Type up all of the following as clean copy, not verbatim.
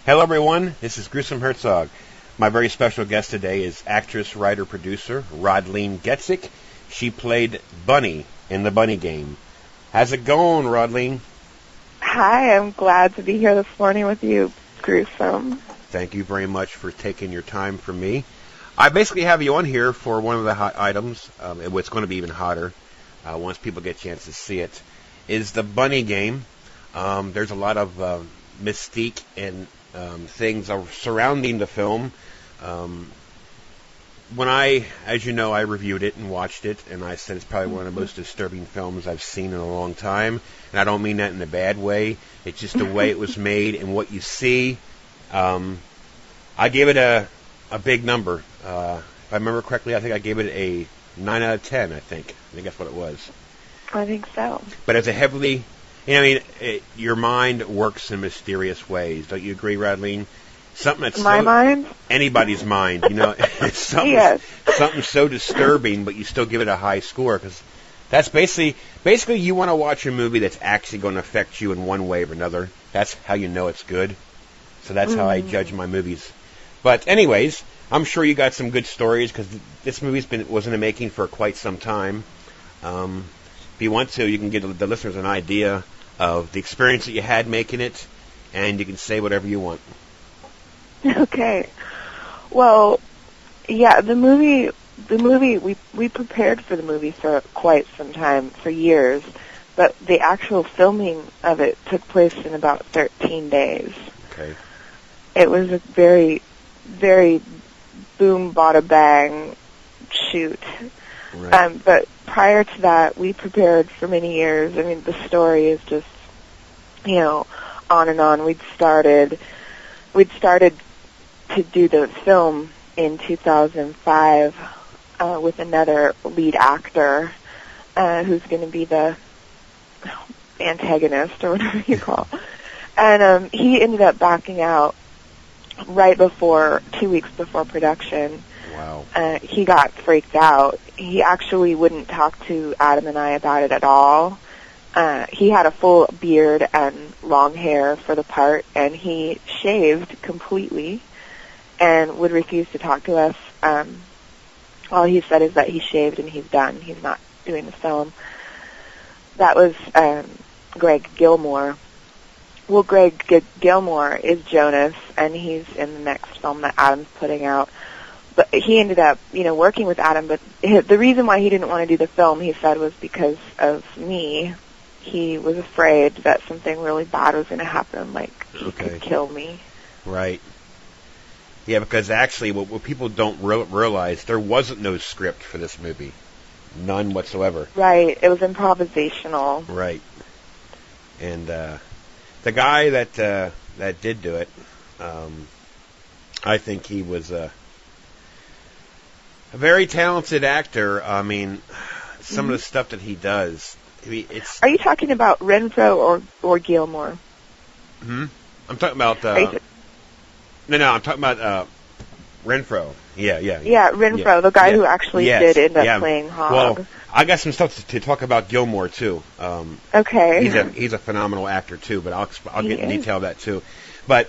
Hello, everyone. This is Gruesome Herzog. My very special guest today is actress, writer, producer Rodleen Getsic. She played Bunny in The Bunny Game. How's it going, Rodleen? Hi, I'm glad to be here this morning with you, Gruesome. Thank you very much for taking your time for me. I basically have you on here for one of the hot items. What's going to be even hotter once people get a chance to see it is The Bunny Game. There's a lot of mystique and things surrounding the film. As you know, I reviewed it and watched it, and I said it's probably one of the most disturbing films I've seen in a long time. And I don't mean that in a bad way. It's just the way it was made and what you see. I gave it a big number. If I remember correctly, I think I gave it a 9 out of 10, I think that's what it was. I think so. But it's a heavily... your mind works in mysterious ways. Don't you agree, Rodleen? Something that's mind? Anybody's mind. It's something, yes. Something so disturbing, but you still give it a high score because that's basically you want to watch a movie that's actually going to affect you in one way or another. That's how you know it's good. So that's how I judge my movies. But anyways, I'm sure you got some good stories because this movie's was in the making for quite some time. If you want to, you can give the listeners an idea of the experience that you had making it, and you can say whatever you want. Okay. Well, yeah, the movie, we prepared for the movie for quite some time, for years, but the actual filming of it took place in about 13 days. Okay. It was a very, very boom, bada bang shoot. Right. But prior to that, we prepared for many years. I mean, the story is just, on and on. We'd started to do the film in 2005 with another lead actor who's going to be the antagonist or whatever you call it. And he ended up backing out right before, 2 weeks before production. Wow. He got freaked out. He actually wouldn't talk to Adam and I about it at all. He had a full beard and long hair for the part, and he shaved completely and would refuse to talk to us. All he said is that he shaved and he's done. He's not doing the film. That was Greg Gilmore. Well, Greg Gilmore is Jonas, and he's in the next film that Adam's putting out. But he ended up, working with Adam. But the reason why he didn't want to do the film, he said, was because of me. He was afraid that something really bad was going to happen, like he could kill me. Right. Yeah, because actually, what people don't realize, there wasn't no script for this movie, none whatsoever. Right. It was improvisational. Right. And the guy that did do it, I think he was a very talented actor. I mean, some of the stuff that he does. Are you talking about Renfro or Gilmore? I'm talking about. No, I'm talking about Renfro. Yeah. Yeah, Renfro, the guy who actually did end up playing Hog. Well, I got some stuff to talk about Gilmore too. Okay. He's a phenomenal actor too, but I'll get in detail of that too. But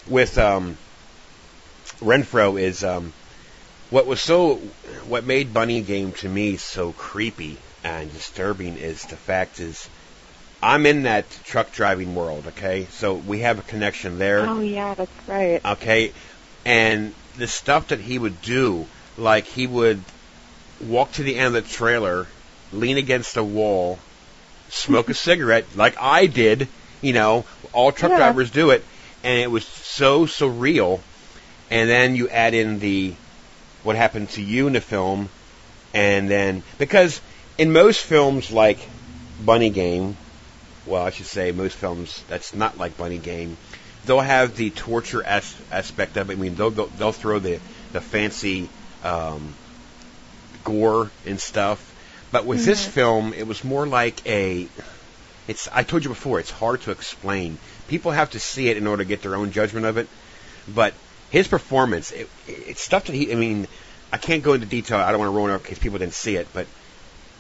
with Renfro is. What made Bunny Game to me so creepy and disturbing is the fact is I'm in that truck driving world, okay? So we have a connection there. Oh, yeah, that's right. Okay? And the stuff that he would do, like he would walk to the end of the trailer, lean against a wall, smoke a cigarette, like I did, all truck drivers do it, and it was so surreal. And then you add in what happened to you in the film, and then, because in most films like Bunny Game, well, I should say most films that's not like Bunny Game, they'll have the torture aspect of it. I mean, they'll throw the fancy gore and stuff, but with this film, it was more like I told you before, it's hard to explain. People have to see it in order to get their own judgment of it, but his performance, it's stuff that I can't go into detail. I don't want to ruin it in case people didn't see it, but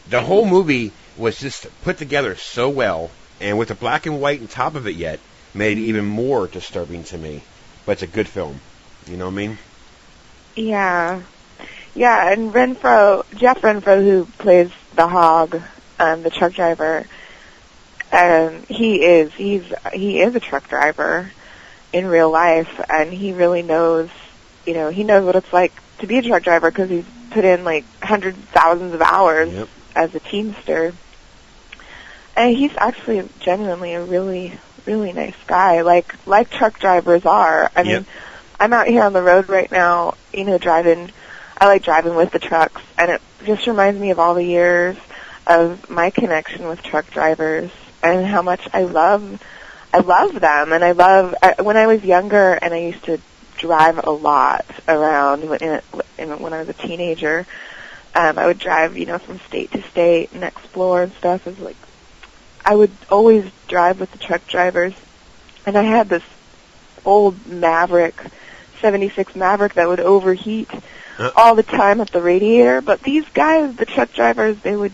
the whole movie was just put together so well, and with the black and white on top of it yet, made it even more disturbing to me. but it's a good film. You know what I mean? Yeah. Yeah, and Jeff Renfro, who plays the hog, the truck driver, he is a truck driver in real life, and he really knows, he knows what it's like to be a truck driver because he's put in like hundreds of thousands of hours as a teamster. And he's actually genuinely a really, really nice guy, like truck drivers are. I mean, I'm out here on the road right now, driving. I like driving with the trucks, and it just reminds me of all the years of my connection with truck drivers and how much I love them. And when I was younger and I used to drive a lot around when I was a teenager, I would drive, from state to state and explore and stuff. It was like, I would always drive with the truck drivers, and I had this old Maverick, 76 Maverick that would overheat all the time at the radiator. But these guys, the truck drivers, they would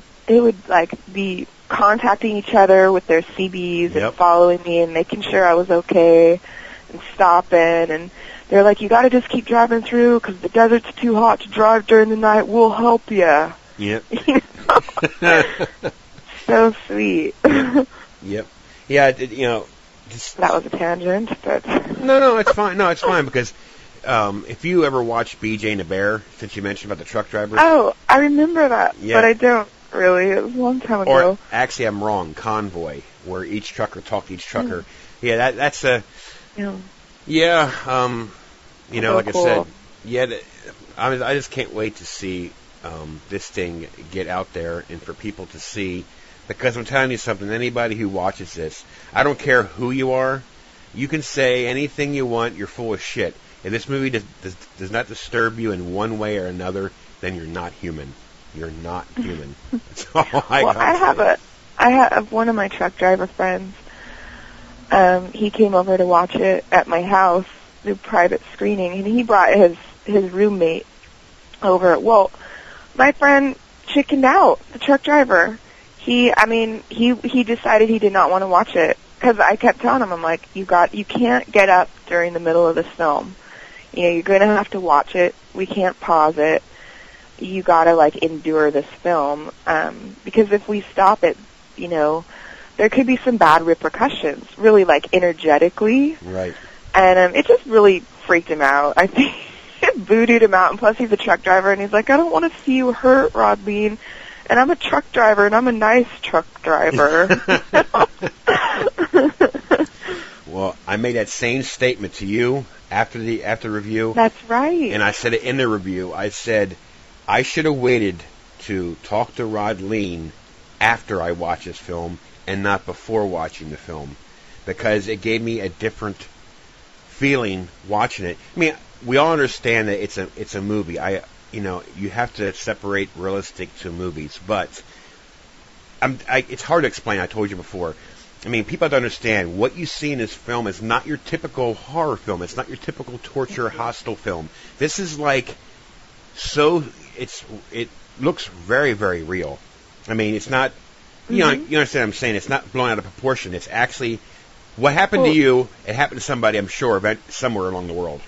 like be contacting each other with their CBs and following me and making sure I was okay and stopping. And they're like, you got to just keep driving through because the desert's too hot to drive during the night. We'll help you. Yep. So sweet. Yep. Yeah. That was a tangent, but no, it's fine. No, it's fine because if you ever watch BJ and the Bear, since you mentioned about the truck drivers. Oh, I remember that, but I don't really. It was a long time ago. Or actually, I'm wrong. Convoy, where each trucker talked to each trucker. Yeah, that's a. Yeah. Like cool. I said, I just can't wait to see this thing get out there and for people to see. Because I'm telling you something, anybody who watches this, I don't care who you are, you can say anything you want, you're full of shit. If this movie does not disturb you in one way or another, then you're not human. You're not human. That's all I have one of my truck driver friends. He came over to watch it at my house through private screening, and he brought his roommate over. Well, my friend chickened out, the truck driver. He decided he did not want to watch it because I kept telling him, I'm like, you can't get up during the middle of this film. You're going to have to watch it. We can't pause it. You got to endure this film because if we stop it, there could be some bad repercussions, really energetically. Right. And it just really freaked him out. I think it voodooed him out, and plus he's a truck driver, and he's like, I don't want to see you hurt, Rodleen. And I'm a truck driver, and I'm a nice truck driver. Well, I made that same statement to you after the review. That's right. And I said it in the review. I said I should have waited to talk to Rodleen after I watched this film and not before watching the film, because it gave me a different feeling watching it. I mean, we all understand that it's a movie. You have to separate realistic to movies, but it's hard to explain. I told you before. I mean, people have to understand what you see in this film is not your typical horror film. It's not your typical torture, hostile film. This is it looks very, very real. I mean, it's not, you understand what I'm saying? It's not blown out of proportion. It's actually what happened to you. It happened to somebody, I'm sure, somewhere along the world.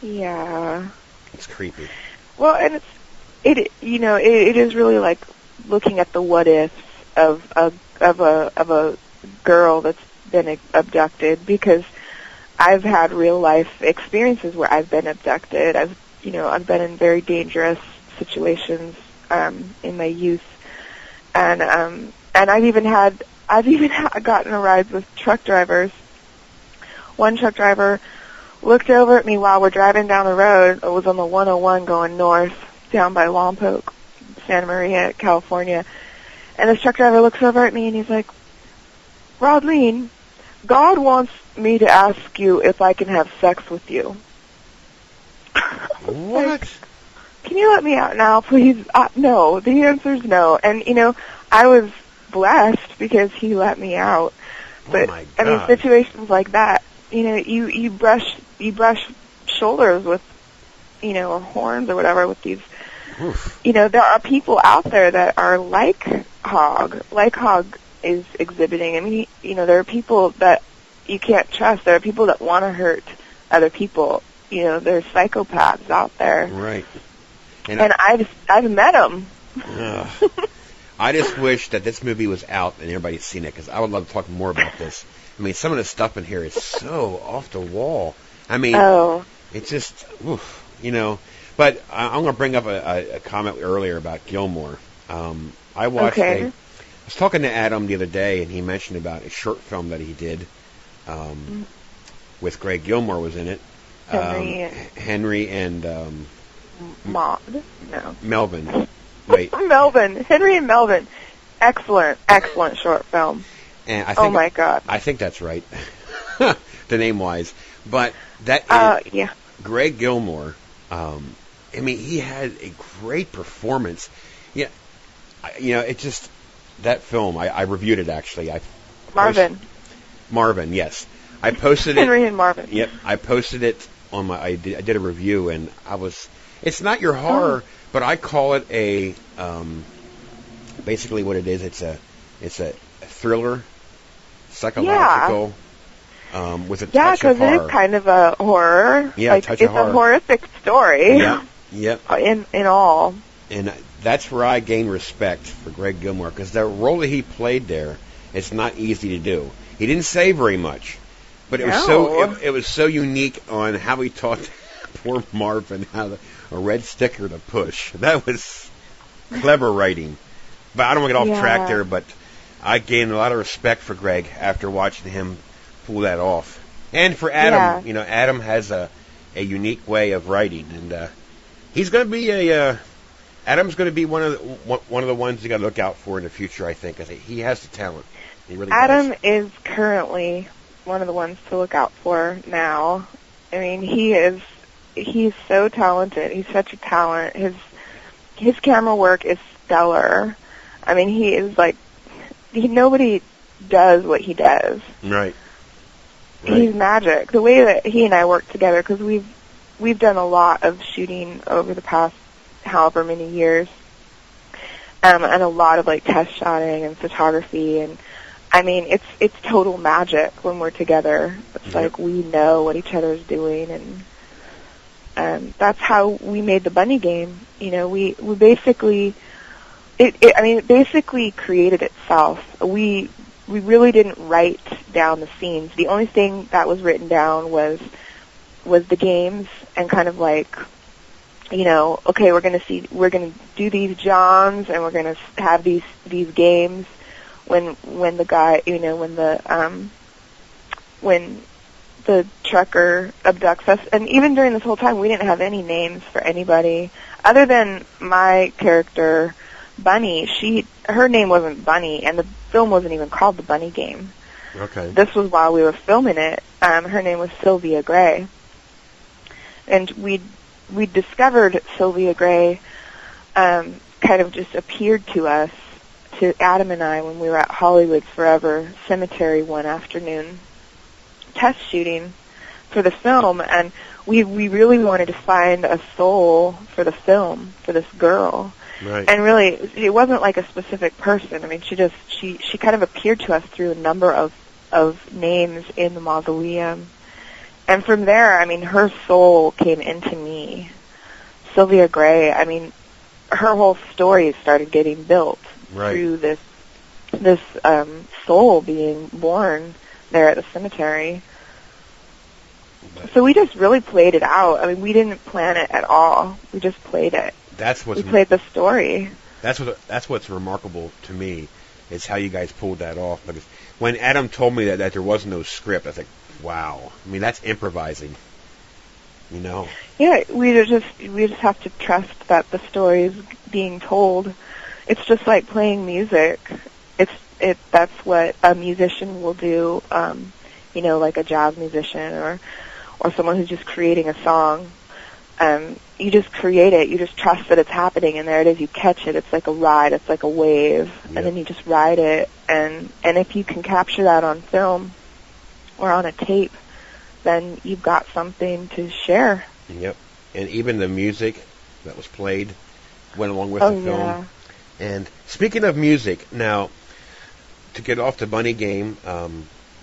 Yeah. It's creepy. Well, and it is really looking at the what ifs of a girl that's been abducted, because I've had real life experiences where I've been abducted. I've been in very dangerous situations in my youth, and I've even gotten a ride with truck drivers. One truck driver looked over at me while we're driving down the road. It was on the 101 going north down by Lompoc, Santa Maria, California. And this truck driver looks over at me and he's like, Rodleen, God wants me to ask you if I can have sex with you. What? Can you let me out now, please? No. The answer's no. And, I was blessed because he let me out. But, oh my God. I mean, situations like that, you brush shoulders with, or horns or whatever with these. Oof. There are people out there that are like Hog is exhibiting. I mean, there are people that you can't trust. There are people that want to hurt other people. You know, there's psychopaths out there. Right. And I've met them. I just wish that this movie was out and everybody's seen it, because I would love to talk more about this. I mean, some of the stuff in here is so off the wall. I mean, it's just, oof, you know. But I'm going to bring up a comment earlier about Gilmore. I watched I was talking to Adam the other day, and he mentioned about a short film that he did with Greg Gilmore was in it. Henry and Melvin. Wait. Melvin. Henry and Melvin. Excellent short film. And I think, my God. I think that's right, the name-wise. But that Greg Gilmore, I mean, he had a great performance. Yeah, you know, it just, that film, I reviewed it, actually. Marvin, yes. I posted it. Henry and Marvin. Yep, I posted it on my, I did a review, and it's not your horror, but I call it a, basically what it is, it's a thriller, psychological, with a touch of horror. Yeah, because it is kind of a horror. Yeah, like, it's a horrific story. Yeah, yep. In all. And that's where I gain respect for Greg Gilmore, because the role that he played there, it's not easy to do. He didn't say very much, but it was so unique on how he taught poor Marvin how a red sticker to push. That was clever writing. But I don't want to get off track there, but I gained a lot of respect for Greg after watching him pull that off. And for Adam, you know, Adam has a unique way of writing, and he's going to be Adam's going to be one of the ones you got to look out for in the future, I think. He has the talent. He really Adam does. is currently one of the ones to look out for now. I mean, he's so talented. He's such a talent. His camera work is stellar. I mean, he is like, nobody does what he does. Right. He's magic. The way that he and I work together, because we've done a lot of shooting over the past however many years, and a lot of like test shotting and photography, and I mean, it's total magic when we're together. It's like we know what each other's doing, and that's how we made the bunny game. You know, we basically, it basically created itself. We really didn't write down the scenes. The only thing that was written down was the games, and kind of like, you know, okay, we're gonna do these Johns, and we're gonna have these games. When the guy, you know, when the trucker abducts us, and even during this whole time, we didn't have any names for anybody other than my character, Bunny. Her name wasn't Bunny, and the film wasn't even called The Bunny Game. Okay. This was while we were filming it. Her name was Sylvia Gray, and we discovered Sylvia Gray kind of just appeared to us, to Adam and I, when we were at Hollywood Forever Cemetery one afternoon test shooting for the film, and we really wanted to find a soul for the film, for this girl. Right. And really, it wasn't like a specific person. I mean, she kind of appeared to us through a number of names in the mausoleum. And from there, I mean, her soul came into me. Sylvia Gray, I mean, her whole story started getting built through this soul being born there at the cemetery. So we just really played it out. I mean, we didn't plan it at all. We just played it. We played the story. That's what's remarkable to me, is how you guys pulled that off. But when Adam told me that there was no script, I was like, wow. I mean, that's improvising. You know. Yeah, we just have to trust that the story is being told. It's just like playing music. That's what a musician will do. You know, like a jazz musician or someone who's just creating a song. You just create it. You just trust that it's happening, and there it is. You catch it. It's like a ride. It's like a wave, and then you just ride it. And if you can capture that on film or on a tape, then you've got something to share. Yep. And even the music that was played went along with the film. Yeah. And speaking of music, now, to get off the Bunny Game,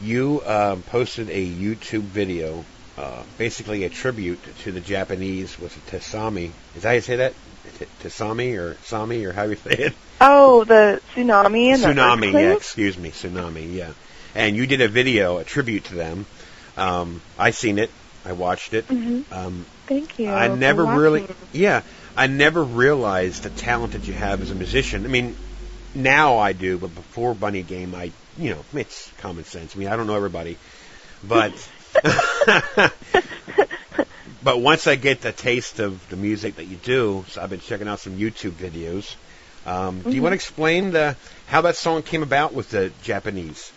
You posted a YouTube video, basically a tribute to the Japanese, was it Tesami? Is that how you say that? Tesami or Sami or how you say it? Oh, the tsunami and Tsunami, the yeah, earthquake? excuse me, tsunami, yeah. And you did a video, a tribute to them. I seen it. I watched it. Mm-hmm. Thank you. I never for really, watching. I never realized the talent that you have as a musician. I mean, now I do, but before Bunny Game, it's common sense. I mean, I don't know everybody, but but once I get the taste of the music that you do, so I've been checking out some YouTube videos. Do you want to explain how that song came about with the Japanese?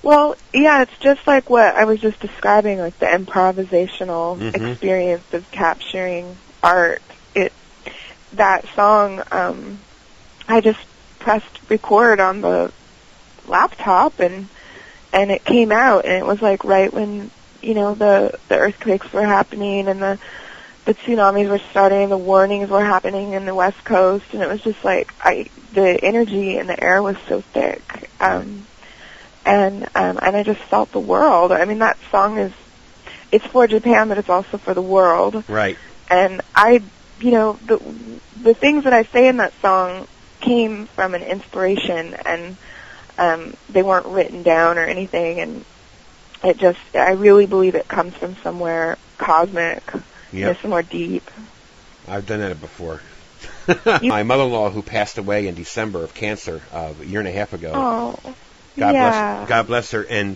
Well, yeah, it's just like what I was just describing, like the improvisational experience of capturing art. That song, I just pressed record on the laptop and it came out, and it was like right when, the earthquakes were happening and the tsunamis were starting, the warnings were happening in the West Coast, and it was just like the energy in the air was so thick. And I just felt the world. I mean, that song it's for Japan, but it's also for the world. Right. And the things that I say in that song came from an inspiration, and they weren't written down or anything, and I really believe it comes from somewhere cosmic, somewhere deep. I've done that before. My mother-in-law, who passed away in December of cancer a year and a half ago. Oh, God bless her. And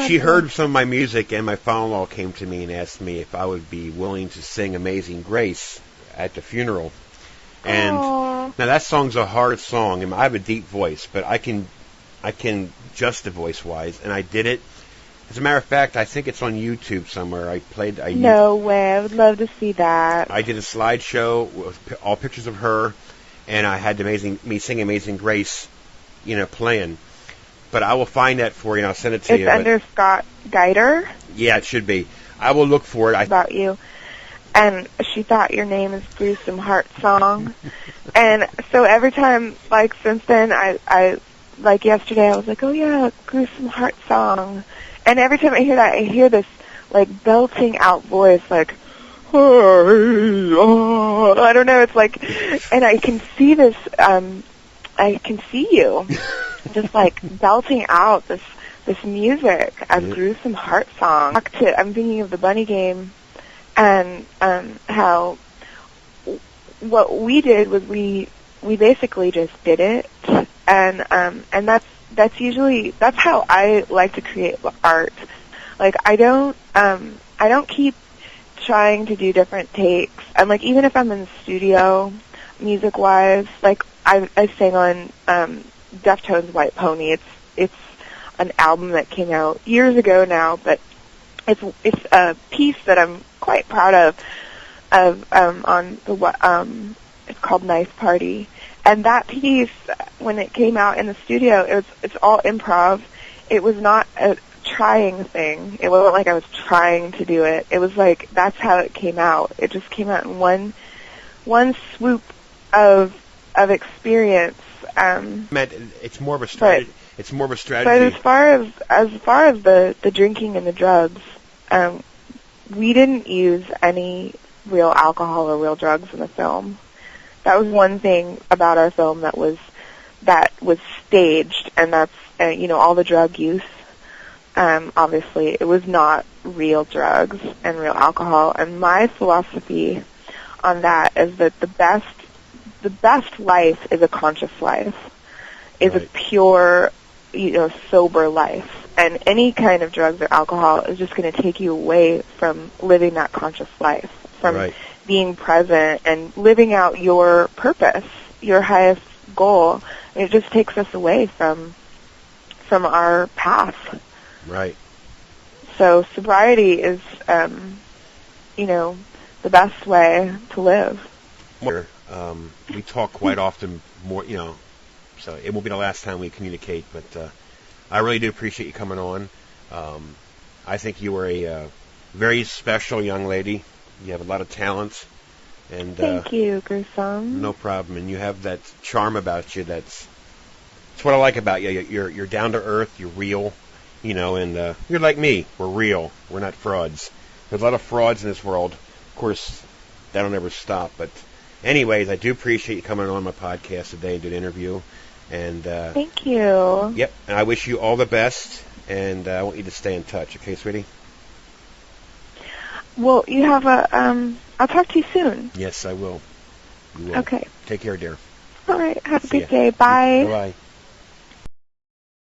she heard some of my music, and my father-in-law came to me and asked me if I would be willing to sing Amazing Grace at the funeral. And now that song's a hard song. I mean, I have a deep voice, but I can adjust the voice-wise, and I did it. As a matter of fact, I think it's on YouTube somewhere. No way. I would love to see that. I did a slideshow with all pictures of her, and I had me sing Amazing Grace, playing. But I will find that for you, and I'll send it to you. It's under Scott Geider. Yeah, it should be. I will look for it. About you. And she thought your name is Gruesome Heart Song. And so every time, since then, I yesterday, I was like, oh yeah, Gruesome Heart Song. And every time I hear that, I hear this, belting out voice, I don't know, it's and I can see this, I can see you, just, belting out this music as Gruesome Heart Song. I'm thinking of the Bunny Game, and how what we did was we basically just did it, and that's how I like to create art. I don't keep trying to do different takes. And even if I'm in the studio, music wise, I sang on Deftones' White Pony. It's an album that came out years ago now, but it's a piece that I'm quite proud of on the it's called Nice Party. And that piece, when it came out in the studio, it's all improv. It was not a trying thing. It wasn't like I was trying to do it. It was that's how it came out. It just came out in one swoop of experience. It's more of a strategy. It's more of a strategy. But as far as the drinking and the drugs, we didn't use any real alcohol or real drugs in the film. That was one thing about our film that was staged, and that's all the drug use. Obviously, it was not real drugs and real alcohol. And my philosophy on that is that the best life is a conscious life, is a pure, sober life. And any kind of drugs or alcohol is just going to take you away from living that conscious life, from being present and living out your purpose, your highest goal. And it just takes us away from our path. Right. So sobriety is, the best way to live. We talk quite often, more, so it won't be the last time we communicate, but I really do appreciate you coming on. I think you are a very special young lady. You have a lot of talent. And thank you, Gruesome. No problem. And you have that charm about you that's It's what I like about you. You're down to earth. You're real. And you're like me. We're real. We're not frauds. There's a lot of frauds in this world. Of course, that'll never stop. But anyways, I do appreciate you coming on my podcast today and doing an interview. And thank you. Yep. And I wish you all the best. And I want you to stay in touch. Okay, sweetie? Well, you have I'll talk to you soon. Yes, I will. You will. Okay. Take care, dear. All right. Have a See good ya. day. Bye. Bye-bye.